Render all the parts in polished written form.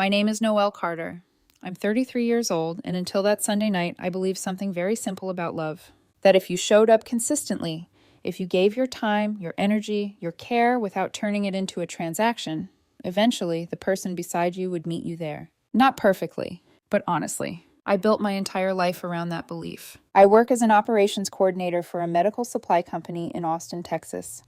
My name is Noelle Carter. I'm 33 years old, and until that Sunday night, I believed something very simple about love. That if you showed up consistently, if you gave your time, your energy, your care without turning it into a transaction, eventually the person beside you would meet you there. Not perfectly, but honestly. I built my entire life around that belief. I work as an operations coordinator for a medical supply company in Austin, Texas.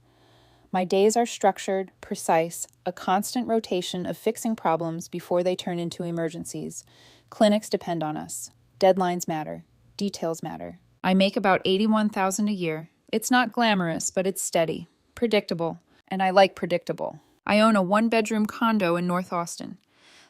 My days are structured, precise, a constant rotation of fixing problems before they turn into emergencies. Clinics depend on us. Deadlines matter. Details matter. I make about $81,000 a year. It's not glamorous, but it's steady, predictable, and I like predictable. I own a one-bedroom condo in North Austin.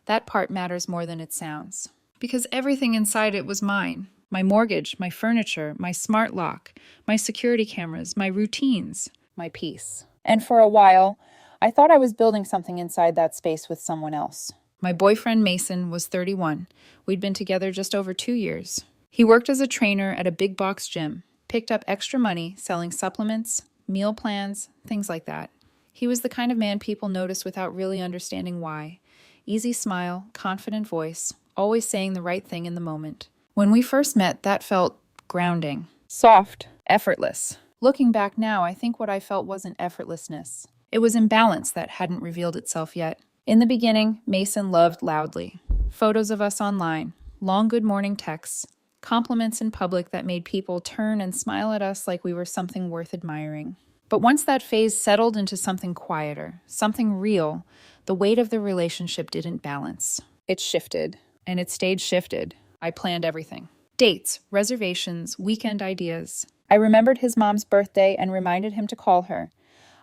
That part matters more than it sounds. Because everything inside it was mine. My mortgage, my furniture, my smart lock, my security cameras, my routines, my peace. And for a while, I thought I was building something inside that space with someone else. My boyfriend, Mason, was 31. We'd been together just over 2 years. He worked as a trainer at a big box gym, picked up extra money selling supplements, meal plans, things like that. He was the kind of man people notice without really understanding why. Easy smile, confident voice, always saying the right thing in the moment. When we first met, that felt grounding, soft, effortless. Looking back now, I think what I felt wasn't effortlessness. It was imbalance that hadn't revealed itself yet. In the beginning, Mason loved loudly. Photos of us online, long good morning texts, compliments in public that made people turn and smile at us like we were something worth admiring. But once that phase settled into something quieter, something real, the weight of the relationship didn't balance. It shifted, and it stayed shifted. I planned everything. Dates, reservations, weekend ideas. I remembered his mom's birthday and reminded him to call her.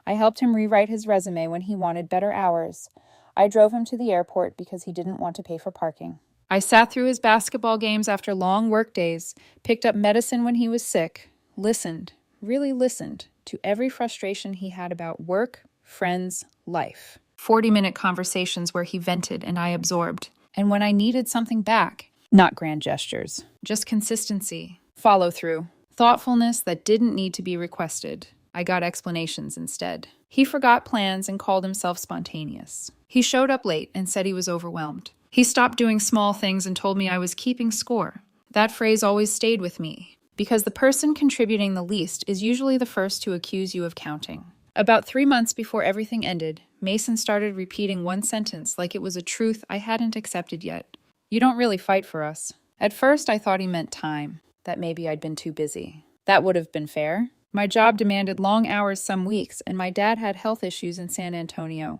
I helped him rewrite his resume when he wanted better hours. I drove him to the airport because he didn't want to pay for parking. I sat through his basketball games after long work days, picked up medicine when he was sick, listened, really listened, to every frustration he had about work, friends, life. 40-minute conversations where he vented and I absorbed. And when I needed something back, not grand gestures, just consistency, follow through, thoughtfulness that didn't need to be requested. I got explanations instead. He forgot plans and called himself spontaneous. He showed up late and said he was overwhelmed. He stopped doing small things and told me I was keeping score. That phrase always stayed with me, because the person contributing the least is usually the first to accuse you of counting. About 3 months before everything ended, Mason started repeating one sentence like it was a truth I hadn't accepted yet. You don't really fight for us. At first, I thought he meant time, that maybe I'd been too busy. That would have been fair. My job demanded long hours some weeks, and my dad had health issues in San Antonio.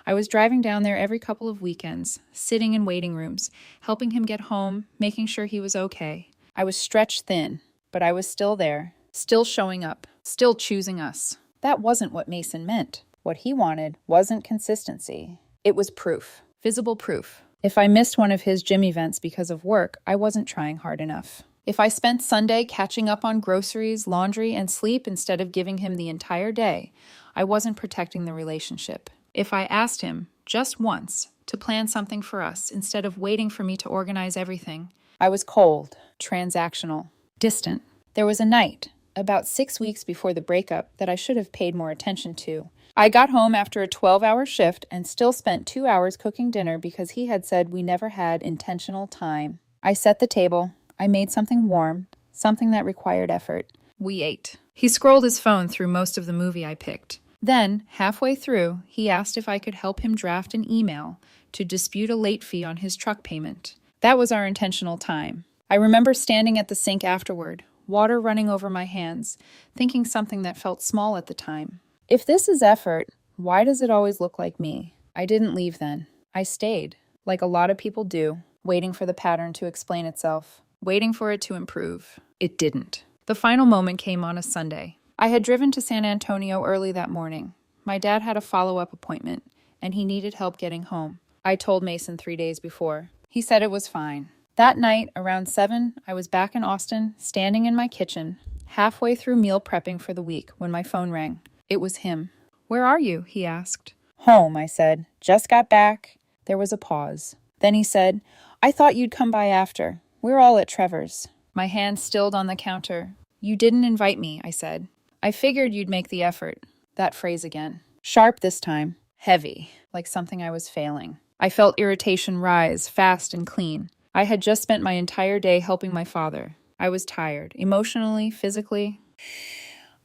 I was driving down there every couple of weekends, sitting in waiting rooms, helping him get home, making sure he was okay. I was stretched thin, but I was still there, still showing up, still choosing us. That wasn't what Mason meant. What he wanted wasn't consistency. It was proof, visible proof. If I missed one of his gym events because of work, I wasn't trying hard enough. If I spent Sunday catching up on groceries, laundry, and sleep instead of giving him the entire day, I wasn't protecting the relationship. If I asked him, just once, to plan something for us instead of waiting for me to organize everything, I was cold, transactional, distant. There was a night, about 6 weeks before the breakup, that I should have paid more attention to. I got home after a 12-hour shift and still spent 2 hours cooking dinner because he had said we never had intentional time. I set the table. I made something warm, something that required effort. We ate. He scrolled his phone through most of the movie I picked. Then, halfway through, he asked if I could help him draft an email to dispute a late fee on his truck payment. That was our intentional time. I remember standing at the sink afterward, water running over my hands, thinking something that felt small at the time. If this is effort, why does it always look like me? I didn't leave then. I stayed, like a lot of people do, waiting for the pattern to explain itself, waiting for it to improve. It didn't. The final moment came on a Sunday. I had driven to San Antonio early that morning. My dad had a follow-up appointment, and he needed help getting home. I told Mason 3 days before. He said it was fine. That night, around 7, I was back in Austin, standing in my kitchen, halfway through meal prepping for the week, when my phone rang. It was him. "Where are you?" he asked. "Home," I said. "Just got back." There was a pause. Then he said, "I thought you'd come by after. We're all at Trevor's." My hand stilled on the counter. "You didn't invite me," I said. "I figured you'd make the effort." That phrase again. Sharp this time. Heavy, like something I was failing. I felt irritation rise, fast and clean. I had just spent my entire day helping my father. I was tired, emotionally, physically.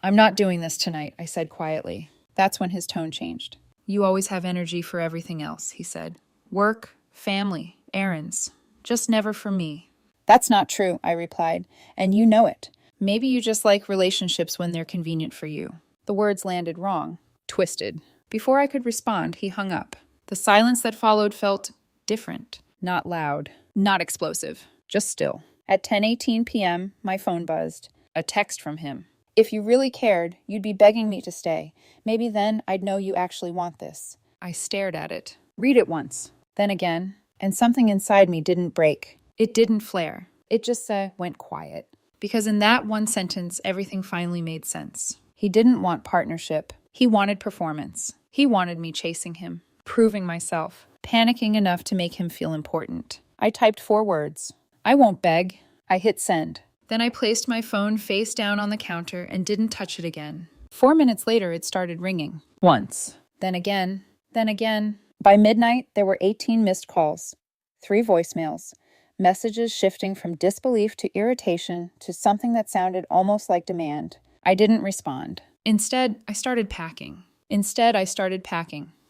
"I'm not doing this tonight," I said quietly. That's when his tone changed. "You always have energy for everything else," he said. "Work, family, errands. Just never for me." "That's not true," I replied, "and you know it. Maybe you just like relationships when they're convenient for you." The words landed wrong, twisted. Before I could respond, he hung up. The silence that followed felt different. Not loud, not explosive, just still. At 10:18 p.m., my phone buzzed. A text from him. "If you really cared, you'd be begging me to stay. Maybe then I'd know you actually want this." I stared at it. Read it once, then again, and something inside me didn't break. It didn't flare. It just went quiet. Because in that one sentence, everything finally made sense. He didn't want partnership. He wanted performance. He wanted me chasing him, proving myself, panicking enough to make him feel important. I typed 4 words. "I won't beg." I hit send. Then I placed my phone face down on the counter and didn't touch it again. 4 minutes later, it started ringing. Once. Then again. Then again. By midnight, there were 18 missed calls, 3 voicemails, messages shifting from disbelief to irritation to something that sounded almost like demand. I didn't respond. Instead, I started packing.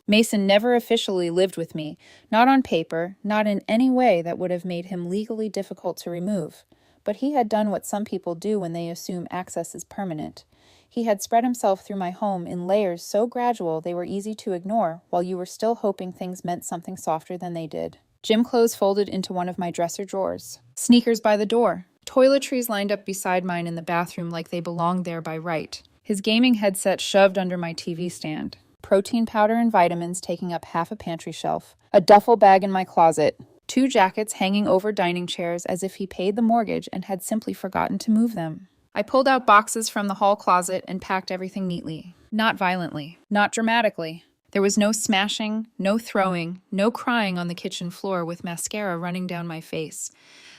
Mason never officially lived with me, not on paper, not in any way that would have made him legally difficult to remove. But he had done what some people do when they assume access is permanent. He had spread himself through my home in layers so gradual they were easy to ignore, while you were still hoping things meant something softer than they did. Gym clothes folded into one of my dresser drawers. Sneakers by the door. Toiletries lined up beside mine in the bathroom like they belonged there by right. His gaming headset shoved under my TV stand. Protein powder and vitamins taking up half a pantry shelf. A duffel bag in my closet. 2 jackets hanging over dining chairs as if he paid the mortgage and had simply forgotten to move them. I pulled out boxes from the hall closet and packed everything neatly. Not violently. Not dramatically. There was no smashing, no throwing, no crying on the kitchen floor with mascara running down my face.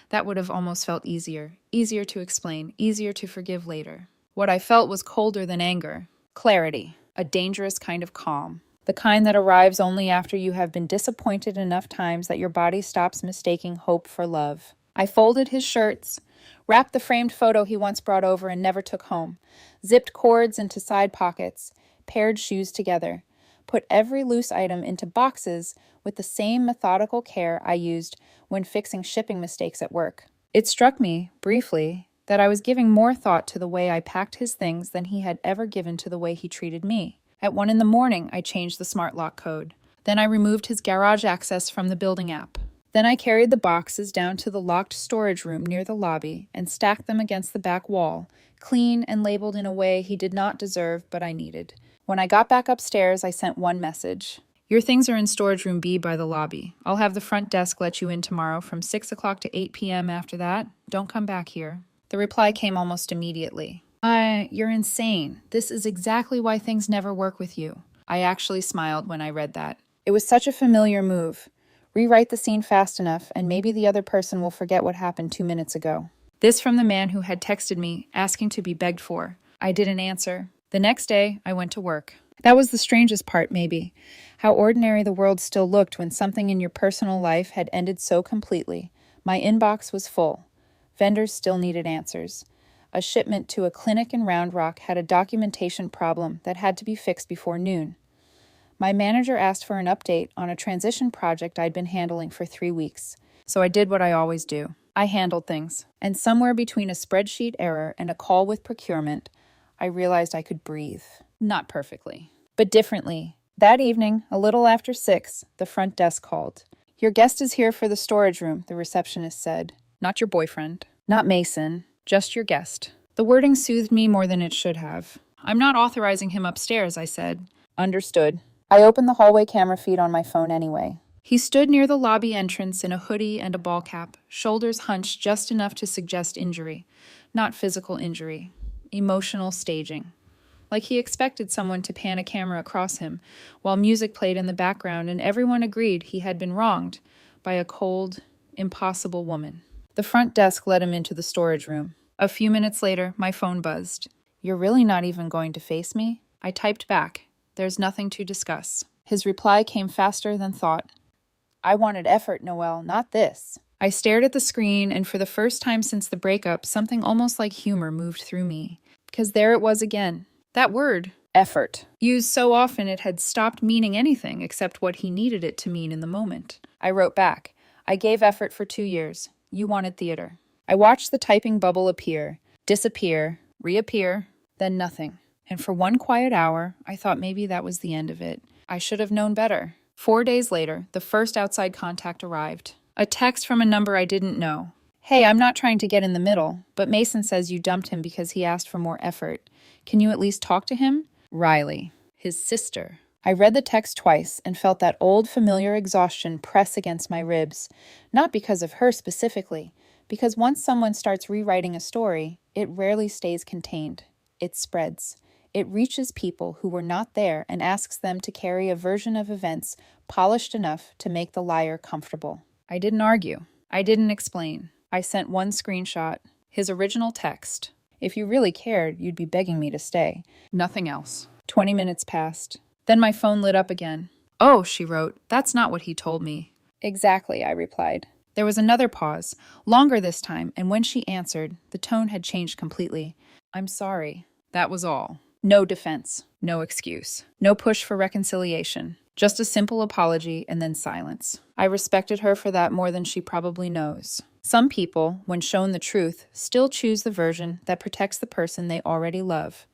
That would have almost felt easier. Easier to explain. Easier to forgive later. What I felt was colder than anger. Clarity. A dangerous kind of calm. The kind that arrives only after you have been disappointed enough times that your body stops mistaking hope for love. I folded his shirts, wrapped the framed photo he once brought over and never took home, zipped cords into side pockets, paired shoes together, put every loose item into boxes with the same methodical care I used when fixing shipping mistakes at work. It struck me, briefly, that I was giving more thought to the way I packed his things than he had ever given to the way he treated me. At 1 a.m, I changed the smart lock code. Then I removed his garage access from the building app. Then I carried the boxes down to the locked storage room near the lobby and stacked them against the back wall, clean and labeled in a way he did not deserve but I needed. When I got back upstairs, I sent one message. "Your things are in storage room B by the lobby. I'll have the front desk let you in tomorrow from 6 o'clock to 8 p.m. After that, don't come back here." The reply came almost immediately. You're insane. This is exactly why things never work with you." I actually smiled when I read that. It was such a familiar move. Rewrite the scene fast enough, and maybe the other person will forget what happened 2 minutes ago. This from the man who had texted me, asking to be begged for. I didn't answer. The next day, I went to work. That was the strangest part, maybe. How ordinary the world still looked when something in your personal life had ended so completely. My inbox was full. Vendors still needed answers. A shipment to a clinic in Round Rock had a documentation problem that had to be fixed before noon. My manager asked for an update on a transition project I'd been handling for 3 weeks. So I did what I always do. I handled things. And somewhere between a spreadsheet error and a call with procurement, I realized I could breathe. Not perfectly, but differently. That evening, a little after 6, the front desk called. "Your guest is here for the storage room," the receptionist said. "Not your boyfriend. Not Mason. Just your guest." The wording soothed me more than it should have. "I'm not authorizing him upstairs," I said. "Understood." I opened the hallway camera feed on my phone anyway. He stood near the lobby entrance in a hoodie and a ball cap, shoulders hunched just enough to suggest injury. Not physical injury. Emotional staging. Like he expected someone to pan a camera across him, while music played in the background and everyone agreed he had been wronged by a cold, impossible woman. The front desk let him into the storage room. A few minutes later, my phone buzzed. "You're really not even going to face me?" I typed back. "There's nothing to discuss." His reply came faster than thought. I wanted effort, Noelle, not this. I stared at the screen, and for the first time since the breakup, something almost like humor moved through me. Because there it was again. That word, effort. Used so often it had stopped meaning anything except what he needed it to mean in the moment. I wrote back, I gave effort for 2 years. You wanted theater. I watched the typing bubble appear, disappear, reappear, then nothing. And for one quiet hour, I thought maybe that was the end of it. I should have known better. 4 days later, the first outside contact arrived. A text from a number I didn't know. Hey, I'm not trying to get in the middle, but Mason says you dumped him because he asked for more effort. Can you at least talk to him? Riley, his sister. I read the text twice and felt that old familiar exhaustion press against my ribs. Not because of her specifically, because once someone starts rewriting a story, it rarely stays contained. It spreads. It reaches people who were not there and asks them to carry a version of events polished enough to make the liar comfortable. I didn't argue. I didn't explain. I sent one screenshot, his original text. If you really cared, you'd be begging me to stay. Nothing else. 20 minutes passed. Then my phone lit up again. Oh, she wrote, that's not what he told me. Exactly, I replied. There was another pause, longer this time, and when she answered, the tone had changed completely. I'm sorry. That was all. No defense, no excuse, no push for reconciliation, just a simple apology and then silence. I respected her for that more than she probably knows. Some people, when shown the truth, still choose the version that protects the person they already love.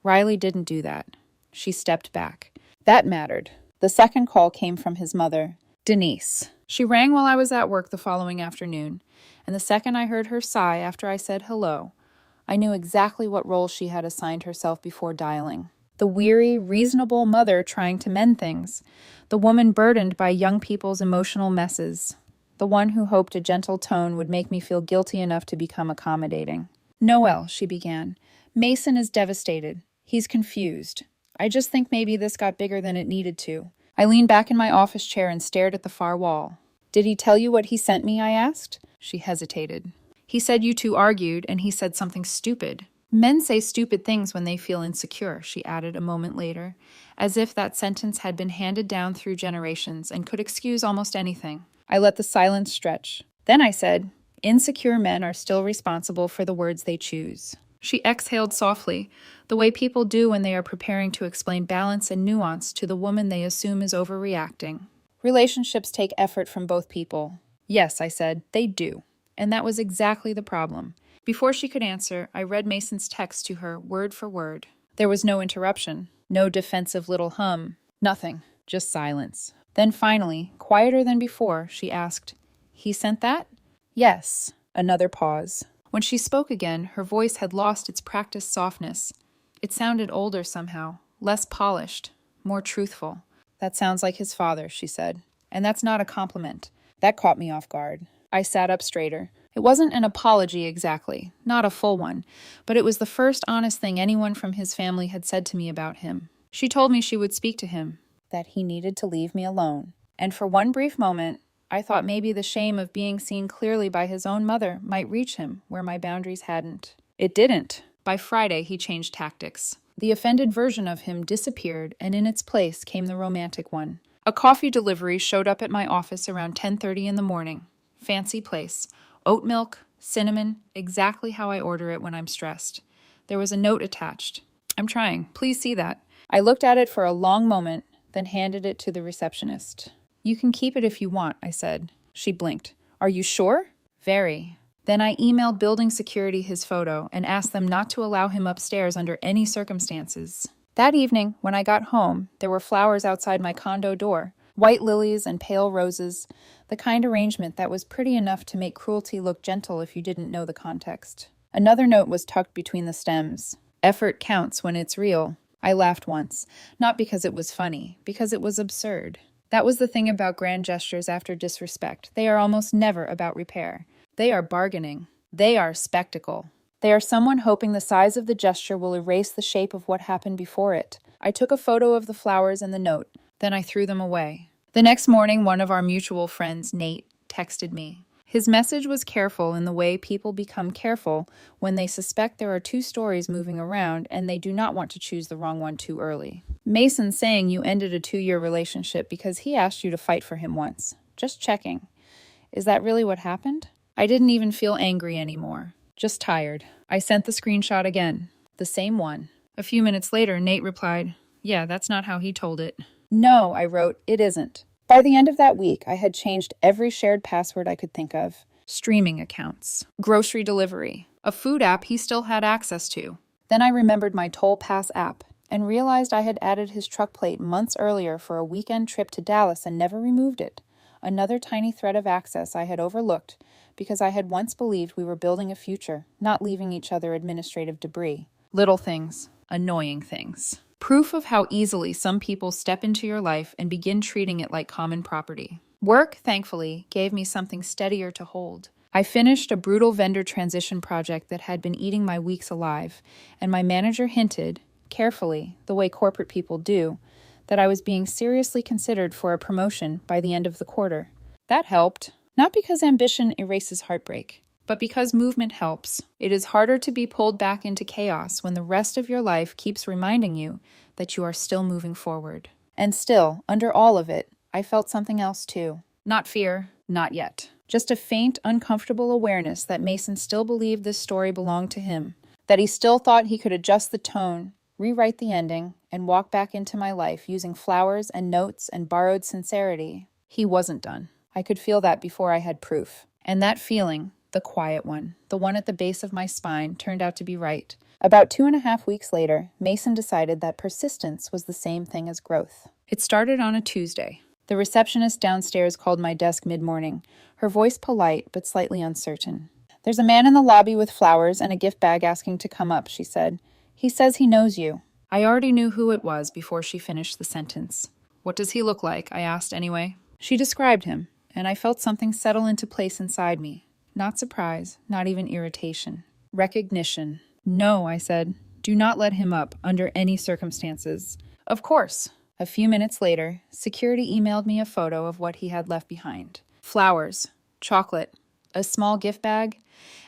Riley didn't do that. She stepped back. That mattered. The second call came from his mother, Denise. She rang while I was at work the following afternoon, and the second I heard her sigh after I said hello, I knew exactly what role she had assigned herself before dialing. The weary, reasonable mother trying to mend things. The woman burdened by young people's emotional messes. The one who hoped a gentle tone would make me feel guilty enough to become accommodating. Noelle, she began. Mason is devastated. He's confused. I just think maybe this got bigger than it needed to. I leaned back in my office chair and stared at the far wall. Did he tell you what he sent me? I asked. She hesitated. He said you two argued, and he said something stupid. Men say stupid things when they feel insecure, she added a moment later, as if that sentence had been handed down through generations and could excuse almost anything. I let the silence stretch. Then I said, insecure men are still responsible for the words they choose. She exhaled softly, the way people do when they are preparing to explain balance and nuance to the woman they assume is overreacting. Relationships take effort from both people. Yes, I said, they do. And that was exactly the problem. Before she could answer, I read Mason's text to her word for word. There was no interruption, no defensive little hum, nothing, just silence. Then finally, quieter than before, she asked, he sent that? Yes. Another pause. When she spoke again, her voice had lost its practiced softness. It sounded older somehow, less polished, more truthful. That sounds like his father, she said. And that's not a compliment. That caught me off guard. I sat up straighter. It wasn't an apology exactly, not a full one, but it was the first honest thing anyone from his family had said to me about him. She told me she would speak to him, that he needed to leave me alone. And for one brief moment, I thought maybe the shame of being seen clearly by his own mother might reach him where my boundaries hadn't. It didn't. By Friday, he changed tactics. The offended version of him disappeared, and in its place came the romantic one. A coffee delivery showed up at my office around 10:30 in the morning. Fancy place. Oat milk, cinnamon, exactly how I order it when I'm stressed. There was a note attached. I'm trying. Please see that. I looked at it for a long moment, then handed it to the receptionist. You can keep it if you want, I said. She blinked. Are you sure? Very. Then I emailed building security his photo and asked them not to allow him upstairs under any circumstances. That evening, when I got home, there were flowers outside my condo door. White lilies and pale roses, the kind arrangement that was pretty enough to make cruelty look gentle if you didn't know the context. Another note was tucked between the stems. Effort counts when it's real. I laughed once, not because it was funny, because it was absurd. That was the thing about grand gestures after disrespect. They are almost never about repair. They are bargaining. They are spectacle. They are someone hoping the size of the gesture will erase the shape of what happened before it. I took a photo of the flowers and the note. Then I threw them away. The next morning, one of our mutual friends, Nate, texted me. His message was careful in the way people become careful when they suspect there are two stories moving around and they do not want to choose the wrong one too early. Mason saying you ended a 2-year relationship because he asked you to fight for him once. Just checking. Is that really what happened? I didn't even feel angry anymore. Just tired. I sent the screenshot again. The same one. A few minutes later, Nate replied, "Yeah, that's not how he told it." "No," I wrote, "it isn't." By the end of that week, I had changed every shared password I could think of. Streaming accounts, grocery delivery, a food app he still had access to. Then I remembered my Toll Pass app and realized I had added his truck plate months earlier for a weekend trip to Dallas and never removed it. Another tiny thread of access I had overlooked because I had once believed we were building a future, not leaving each other administrative debris. Little things, annoying things. Proof of how easily some people step into your life and begin treating it like common property. Work, thankfully, gave me something steadier to hold. I finished a brutal vendor transition project that had been eating my weeks alive, and my manager hinted, carefully, the way corporate people do, that I was being seriously considered for a promotion by the end of the quarter. That helped, not because ambition erases heartbreak, but because movement helps. It is harder to be pulled back into chaos when the rest of your life keeps reminding you that you are still moving forward. And still, under all of it, I felt something else too. Not fear, not yet. Just a faint, uncomfortable awareness that Mason still believed this story belonged to him, that he still thought he could adjust the tone, rewrite the ending, and walk back into my life using flowers and notes and borrowed sincerity. He wasn't done. I could feel that before I had proof. And that feeling, the quiet one, the one at the base of my spine, turned out to be right. About 2.5 weeks later, Mason decided that persistence was the same thing as growth. It started on a Tuesday. The receptionist downstairs called my desk mid-morning, her voice polite but slightly uncertain. "There's a man in the lobby with flowers and a gift bag asking to come up," she said. "He says he knows you." I already knew who it was before she finished the sentence. "What does he look like?" I asked anyway. She described him, and I felt something settle into place inside me. Not surprise, not even irritation. Recognition. "No," I said. "Do not let him up, under any circumstances." "Of course." A few minutes later, security emailed me a photo of what he had left behind. Flowers, chocolate, a small gift bag,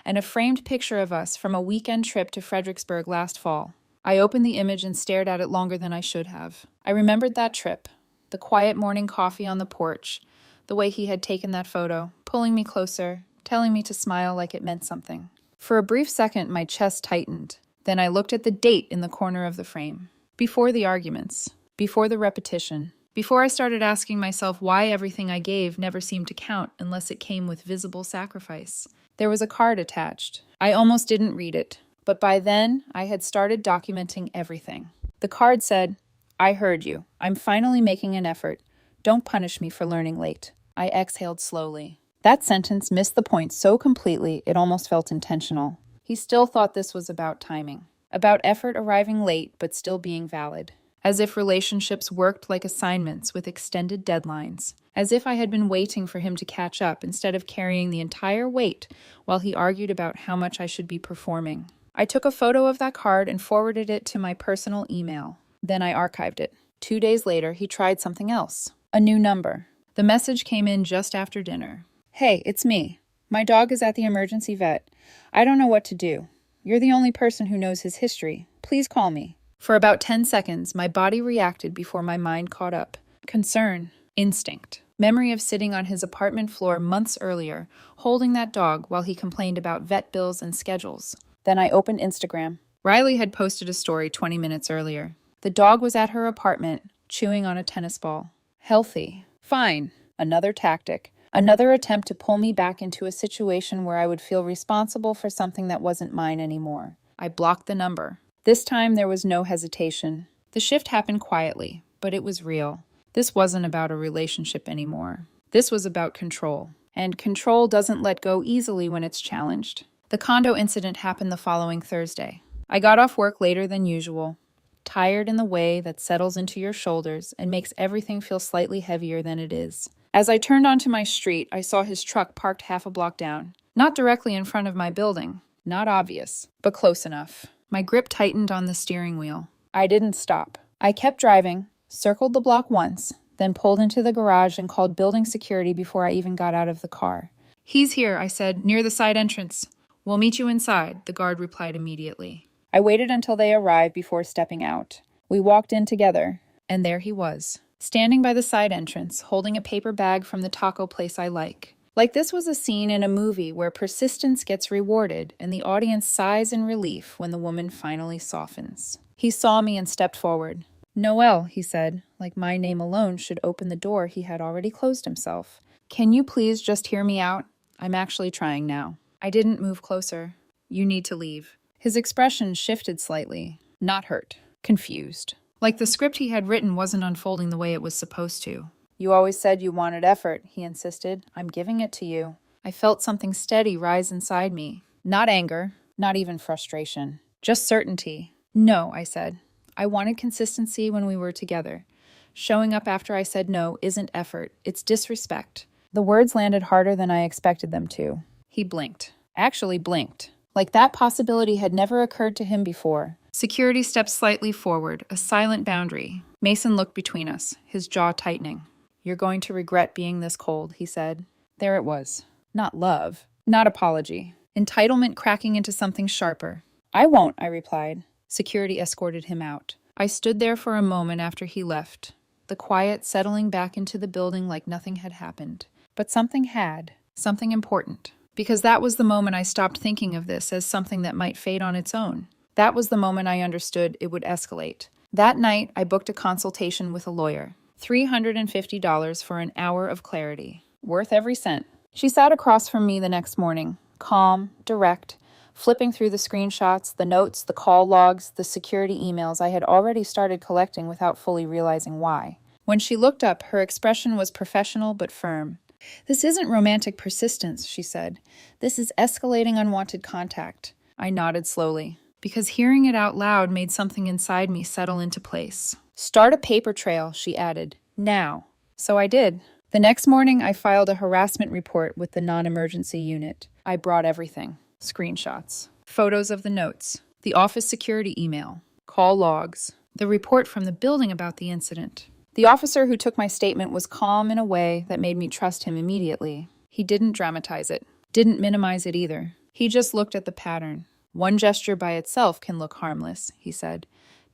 and a framed picture of us from a weekend trip to Fredericksburg last fall. I opened the image and stared at it longer than I should have. I remembered that trip, the quiet morning coffee on the porch, the way he had taken that photo, pulling me closer, telling me to smile like it meant something. For a brief second, my chest tightened. Then I looked at the date in the corner of the frame. Before the arguments. Before the repetition. Before I started asking myself why everything I gave never seemed to count unless it came with visible sacrifice. There was a card attached. I almost didn't read it, but by then I had started documenting everything. The card said, "I heard you. I'm finally making an effort. Don't punish me for learning late." I exhaled slowly. That sentence missed the point so completely it almost felt intentional. He still thought this was about timing, about effort arriving late but still being valid. As if relationships worked like assignments with extended deadlines. As if I had been waiting for him to catch up instead of carrying the entire weight while he argued about how much I should be performing. I took a photo of that card and forwarded it to my personal email. Then I archived it. 2 days later, he tried something else. A new number. The message came in just after dinner. "Hey, it's me. My dog is at the emergency vet. I don't know what to do. You're the only person who knows his history. Please call me." For about 10 seconds, my body reacted before my mind caught up. Concern, instinct, memory of sitting on his apartment floor months earlier, holding that dog while he complained about vet bills and schedules. Then I opened Instagram. Riley had posted a story 20 minutes earlier. The dog was at her apartment, chewing on a tennis ball. Healthy. Fine. Another tactic. Another attempt to pull me back into a situation where I would feel responsible for something that wasn't mine anymore. I blocked the number. This time there was no hesitation. The shift happened quietly, but it was real. This wasn't about a relationship anymore. This was about control. And control doesn't let go easily when it's challenged. The condo incident happened the following Thursday. I got off work later than usual, tired in the way that settles into your shoulders and makes everything feel slightly heavier than it is. As I turned onto my street, I saw his truck parked half a block down. Not directly in front of my building. Not obvious, but close enough. My grip tightened on the steering wheel. I didn't stop. I kept driving, circled the block once, then pulled into the garage and called building security before I even got out of the car. "He's here," I said, "near the side entrance. We'll meet you inside," the guard replied immediately. I waited until they arrived before stepping out. We walked in together, and there he was. standing by the side entrance, holding a paper bag from the taco place I like. Like this was a scene in a movie where persistence gets rewarded and the audience sighs in relief when the woman finally softens. He saw me and stepped forward. "Noelle," he said, like my name alone should open the door he had already closed himself. "Can you please just hear me out? I'm actually trying now." I didn't move closer. "You need to leave." His expression shifted slightly. Not hurt. Confused. Like the script he had written wasn't unfolding the way it was supposed to. "You always said you wanted effort," he insisted. "I'm giving it to you." I felt something steady rise inside me. Not anger, not even frustration. Just certainty. "No," I said. "I wanted consistency when we were together. Showing up after I said no isn't effort, it's disrespect." The words landed harder than I expected them to. He blinked. Actually blinked. Like that possibility had never occurred to him before. Security stepped slightly forward, a silent boundary. Mason looked between us, his jaw tightening. "You're going to regret being this cold," he said. There it was. Not love. Not apology. Entitlement cracking into something sharper. "I won't," I replied. Security escorted him out. I stood there for a moment after he left, the quiet settling back into the building like nothing had happened. But something had. Something important. Because that was the moment I stopped thinking of this as something that might fade on its own. That was the moment I understood it would escalate. That night, I booked a consultation with a lawyer. $350 for an hour of clarity. Worth every cent. She sat across from me the next morning, calm, direct, flipping through the screenshots, the notes, the call logs, the security emails I had already started collecting without fully realizing why. When she looked up, her expression was professional but firm. "This isn't romantic persistence," she said. "This is escalating unwanted contact." I nodded slowly, because hearing it out loud made something inside me settle into place. "Start a paper trail," she added. "Now." So I did. The next morning, I filed a harassment report with the non-emergency unit. I brought everything. Screenshots, photos of the notes, the office security email, call logs, the report from the building about the incident. The officer who took my statement was calm in a way that made me trust him immediately. He didn't dramatize it, didn't minimize it either. He just looked at the pattern. "One gesture by itself can look harmless," he said.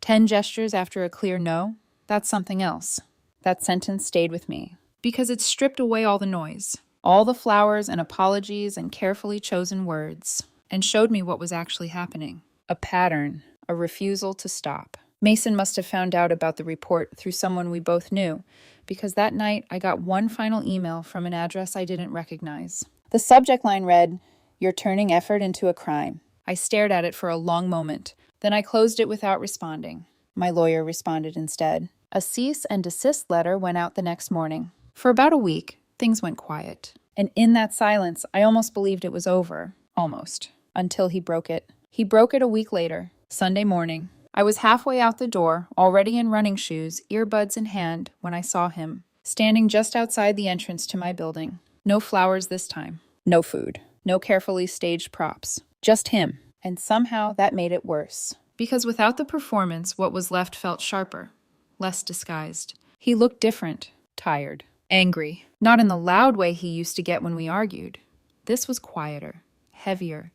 10 gestures after a clear no? That's something else." That sentence stayed with me, because it stripped away all the noise, all the flowers and apologies and carefully chosen words, and showed me what was actually happening. A pattern, a refusal to stop. Mason must have found out about the report through someone we both knew, because that night I got one final email from an address I didn't recognize. The subject line read, "You're turning effort into a crime." I stared at it for a long moment. Then I closed it without responding. My lawyer responded instead. A cease and desist letter went out the next morning. For about a week, things went quiet. And in that silence, I almost believed it was over. Almost. Until he broke it. He broke it a week later, Sunday morning. I was halfway out the door, already in running shoes, earbuds in hand, when I saw him, standing just outside the entrance to my building. No flowers this time. No food. No carefully staged props. Just him. And somehow that made it worse. Because without the performance, what was left felt sharper, less disguised. He looked different, tired, angry. Not in the loud way he used to get when we argued. This was quieter, heavier,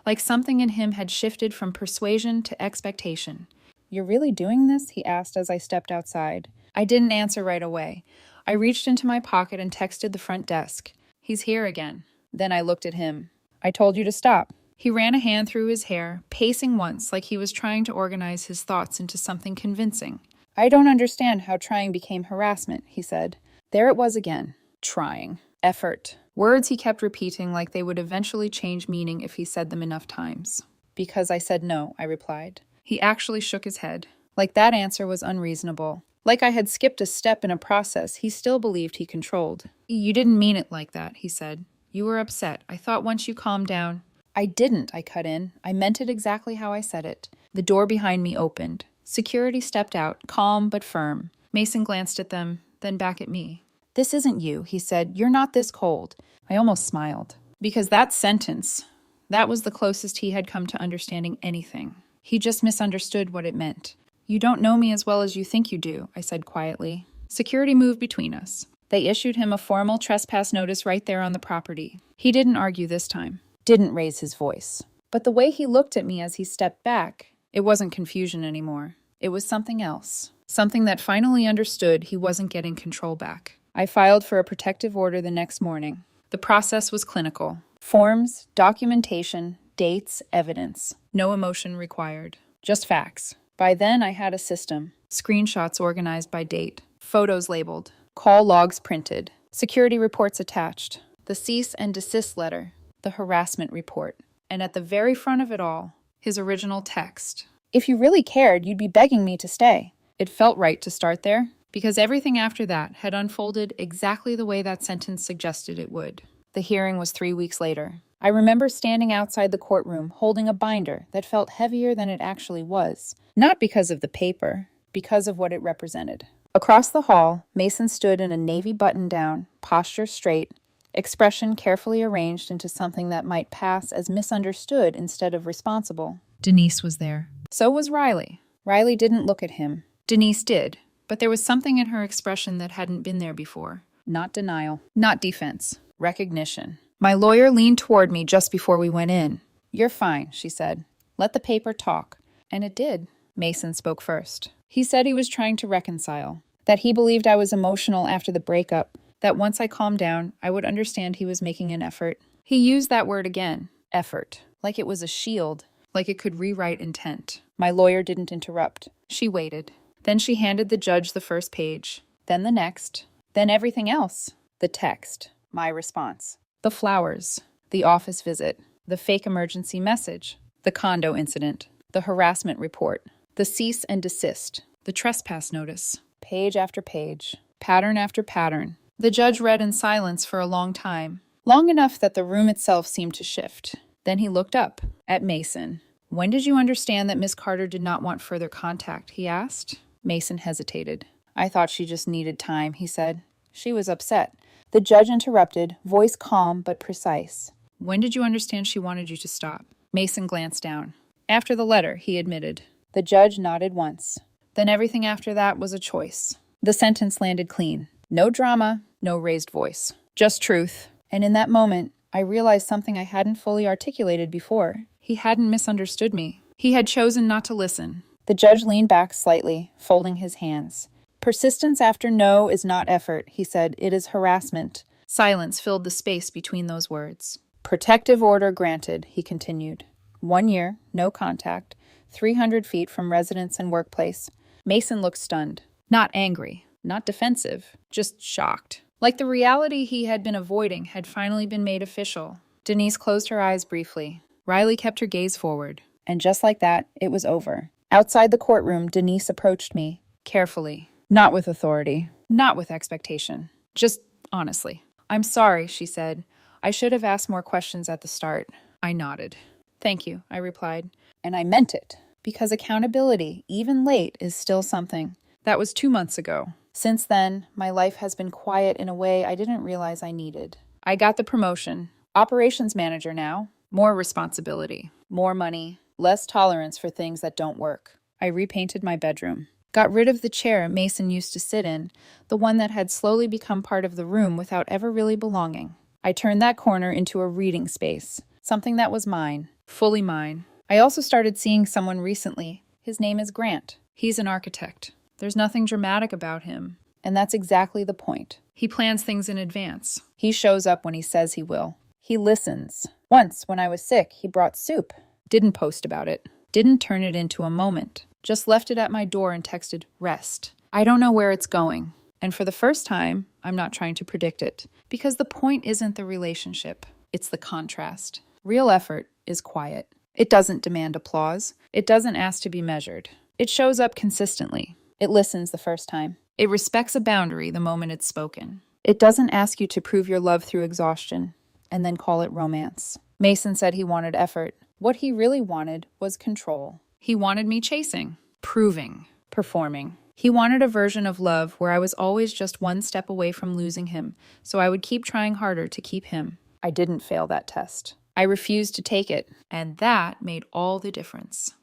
like something in him had shifted from persuasion to expectation. "You're really doing this?" he asked as I stepped outside. I didn't answer right away. I reached into my pocket and texted the front desk. "He's here again." Then I looked at him. "I told you to stop." He ran a hand through his hair, pacing once like he was trying to organize his thoughts into something convincing. "I don't understand how trying became harassment," he said. There it was again. Trying. Effort. Words he kept repeating like they would eventually change meaning if he said them enough times. "Because I said no," I replied. He actually shook his head. Like that answer was unreasonable. Like I had skipped a step in a process he still believed he controlled. "You didn't mean it like that," he said. "You were upset. I thought once you calmed down—" "I didn't," I cut in. "I meant it exactly how I said it." The door behind me opened. Security stepped out, calm but firm. Mason glanced at them, then back at me. "This isn't you," he said. "You're not this cold." I almost smiled. Because that sentence, that was the closest he had come to understanding anything. He just misunderstood what it meant. "You don't know me as well as you think you do," I said quietly. Security moved between us. They issued him a formal trespass notice right there on the property. He didn't argue this time. Didn't raise his voice. But the way he looked at me as he stepped back, it wasn't confusion anymore. It was something else. Something that finally understood he wasn't getting control back. I filed for a protective order the next morning. The process was clinical. Forms, documentation, dates, evidence. No emotion required. Just facts. By then, I had a system. Screenshots organized by date. Photos labeled. Call logs printed. Security reports attached. The cease and desist letter. The harassment report. And at the very front of it all, his original text. If you really cared, you'd be begging me to stay. It felt right to start there, because everything after that had unfolded exactly the way that sentence suggested it would. The hearing was 3 weeks later. I remember standing outside the courtroom holding a binder that felt heavier than it actually was. Not because of the paper, because of what it represented. Across the hall, Mason stood in a navy button-down, posture straight, expression carefully arranged into something that might pass as misunderstood instead of responsible. Denise was there. So was Riley. Riley didn't look at him. Denise did, but there was something in her expression that hadn't been there before. Not denial, not defense, recognition. My lawyer leaned toward me just before we went in. "You're fine," she said. "Let the paper talk." And it did. Mason spoke first. He said he was trying to reconcile, that he believed I was emotional after the breakup, that once I calmed down, I would understand he was making an effort. He used that word again, effort, like it was a shield, like it could rewrite intent. My lawyer didn't interrupt. She waited. Then she handed the judge the first page, then the next, then everything else. The text, my response, the flowers, the office visit, the fake emergency message, the condo incident, the harassment report, the cease and desist, the trespass notice. Page after page, pattern after pattern. The judge read in silence for a long time, long enough that the room itself seemed to shift. Then he looked up at Mason. "When did you understand that Miss Carter did not want further contact?" he asked. Mason hesitated. "I thought she just needed time," he said. "She was upset." The judge interrupted, voice calm but precise. "When did you understand she wanted you to stop?" Mason glanced down. "After the letter," he admitted. The judge nodded once. "Then everything after that was a choice." The sentence landed clean. No drama, no raised voice. Just truth. And in that moment, I realized something I hadn't fully articulated before. He hadn't misunderstood me. He had chosen not to listen. The judge leaned back slightly, folding his hands. "Persistence after no is not effort," he said. "It is harassment." Silence filled the space between those words. "Protective order granted," he continued. 1 year, no contact, 300 feet from residence and workplace. Mason looked stunned. Not angry, not defensive, just shocked. Like the reality he had been avoiding had finally been made official. Denise closed her eyes briefly. Riley kept her gaze forward. And just like that, it was over. Outside the courtroom, Denise approached me, carefully. Not with authority, not with expectation. Just honestly. "I'm sorry," she said. "I should have asked more questions at the start." I nodded. "Thank you," I replied. And I meant it. Because accountability, even late, is still something. That was 2 months ago. Since then, my life has been quiet in a way I didn't realize I needed. I got the promotion. Operations manager now. More responsibility. More money. Less tolerance for things that don't work. I repainted my bedroom. Got rid of the chair Mason used to sit in, the one that had slowly become part of the room without ever really belonging. I turned that corner into a reading space. Something that was mine. Fully mine. I also started seeing someone recently. His name is Grant. He's an architect. There's nothing dramatic about him. And that's exactly the point. He plans things in advance. He shows up when he says he will. He listens. Once, when I was sick, he brought soup. Didn't post about it. Didn't turn it into a moment. Just left it at my door and texted, "Rest." I don't know where it's going. And for the first time, I'm not trying to predict it. Because the point isn't the relationship. It's the contrast. Real effort is quiet. It doesn't demand applause. It doesn't ask to be measured. It shows up consistently. It listens the first time. It respects a boundary the moment it's spoken. It doesn't ask you to prove your love through exhaustion and then call it romance. Mason said he wanted effort. What he really wanted was control. He wanted me chasing, proving, performing. He wanted a version of love where I was always just one step away from losing him, so I would keep trying harder to keep him. I didn't fail that test. I refused to take it, and that made all the difference.